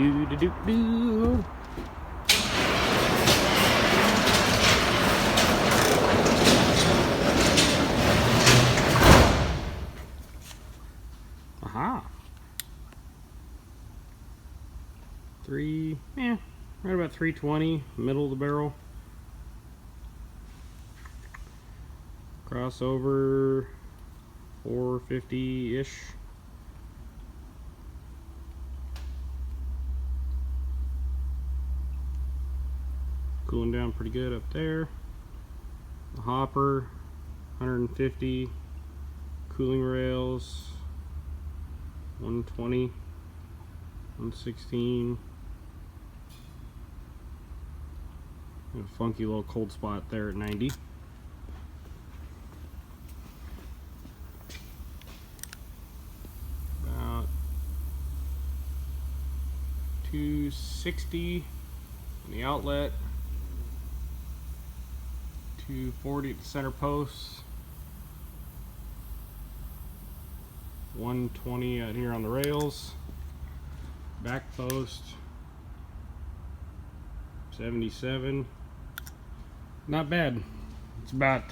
do do do do. Aha. Right about 320, middle of the barrel. Crossover 450-ish. Cooling down pretty good up there. The hopper 150. Cooling rails 120, 116. A funky little cold spot there at 90. About 260 on the outlet. 240 at the center posts. 120 out here on the rails. Back post 77. Not bad. It's about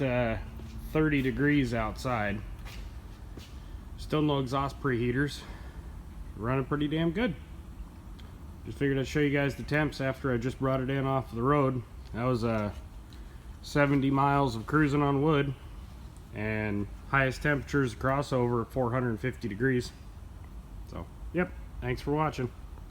30 degrees outside. Still no exhaust preheaters. Running pretty damn good. Just figured I'd show you guys the temps after I just brought it in off the road. That was 70 miles of cruising on wood, and highest temperatures across over 450 degrees. So, yep, thanks for watching.